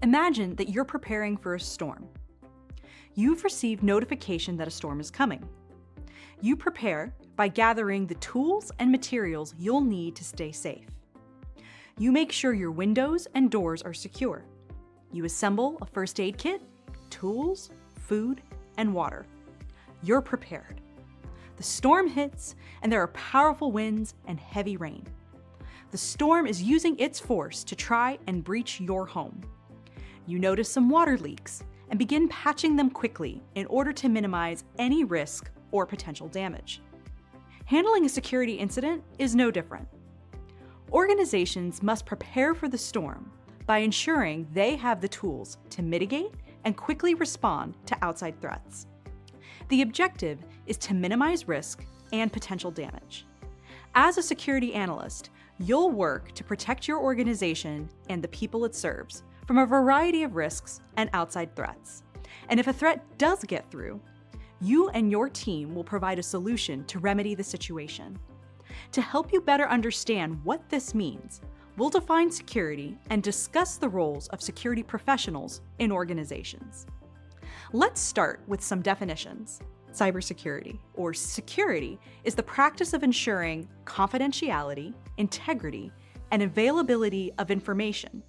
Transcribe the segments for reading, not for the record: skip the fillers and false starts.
Imagine that you're preparing for a storm. You've received notification that a storm is coming. You prepare by gathering the tools and materials you'll need to stay safe. You make sure your windows and doors are secure. You assemble a first aid kit, tools, food, and water. You're prepared. The storm hits, and there are powerful winds and heavy rain. The storm is using its force to try and breach your home. You notice some water leaks and begin patching them quickly in order to minimize any risk or potential damage. Handling a security incident is no different. Organizations must prepare for the storm by ensuring they have the tools to mitigate and quickly respond to outside threats. The objective is to minimize risk and potential damage. As a security analyst, you'll work to protect your organization and the people it serves from a variety of risks and outside threats. And if a threat does get through, you and your team will provide a solution to remedy the situation. To help you better understand what this means, we'll define security and discuss the roles of security professionals in organizations. Let's start with some definitions. Cybersecurity, or security, is the practice of ensuring confidentiality, integrity, and availability of information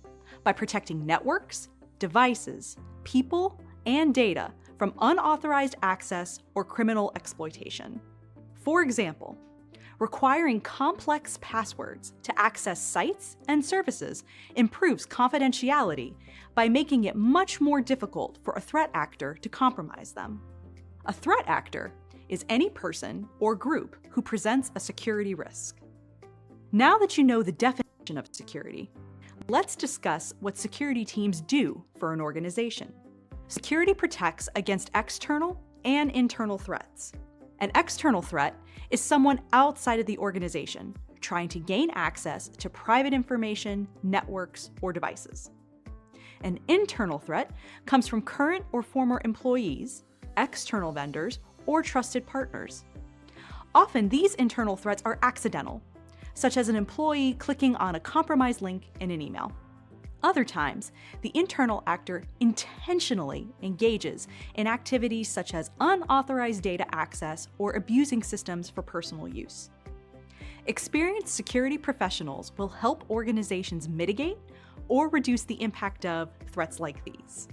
by protecting networks, devices, people, and data from unauthorized access or criminal exploitation. For example, requiring complex passwords to access sites and services improves confidentiality by making it much more difficult for a threat actor to compromise them. A threat actor is any person or group who presents a security risk. Now that you know the definition of security, let's discuss what security teams do for an organization. Security protects against external and internal threats. An external threat is someone outside of the organization trying to gain access to private information, networks, or devices. An internal threat comes from current or former employees, external vendors, or trusted partners. Often these internal threats are accidental, such as an employee clicking on a compromised link in an email. Other times, the internal actor intentionally engages in activities such as unauthorized data access or abusing systems for personal use. Experienced security professionals will help organizations mitigate or reduce the impact of threats like these.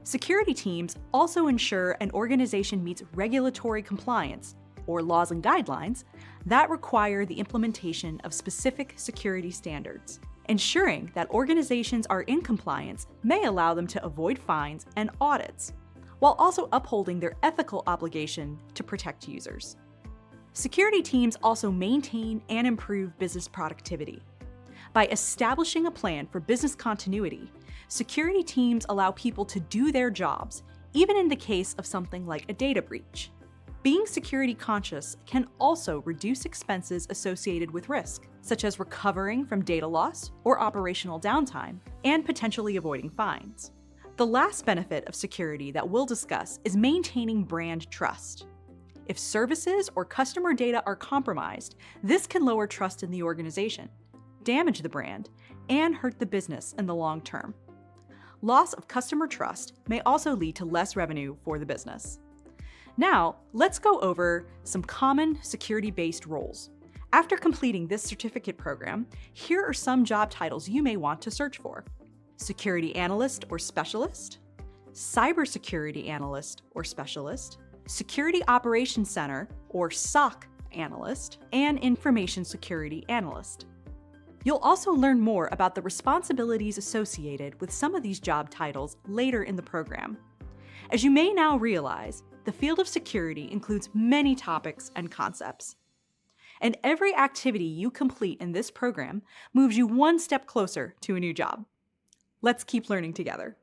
Security teams also ensure an organization meets regulatory compliance, or laws and guidelines, that require the implementation of specific security standards. Ensuring that organizations are in compliance may allow them to avoid fines and audits, while also upholding their ethical obligation to protect users. Security teams also maintain and improve business productivity. By establishing a plan for business continuity, security teams allow people to do their jobs, even in the case of something like a data breach. Being security conscious can also reduce expenses associated with risk, such as recovering from data loss or operational downtime, and potentially avoiding fines. The last benefit of security that we'll discuss is maintaining brand trust. If services or customer data are compromised, this can lower trust in the organization, damage the brand, and hurt the business in the long term. Loss of customer trust may also lead to less revenue for the business. Now, let's go over some common security-based roles. After completing this certificate program, here are some job titles you may want to search for: Security Analyst or Specialist, Cybersecurity Analyst or Specialist, Security Operations Center or SOC Analyst, and Information Security Analyst. You'll also learn more about the responsibilities associated with some of these job titles later in the program. As you may now realize, the field of security includes many topics and concepts. And every activity you complete in this program moves you one step closer to a new job. Let's keep learning together.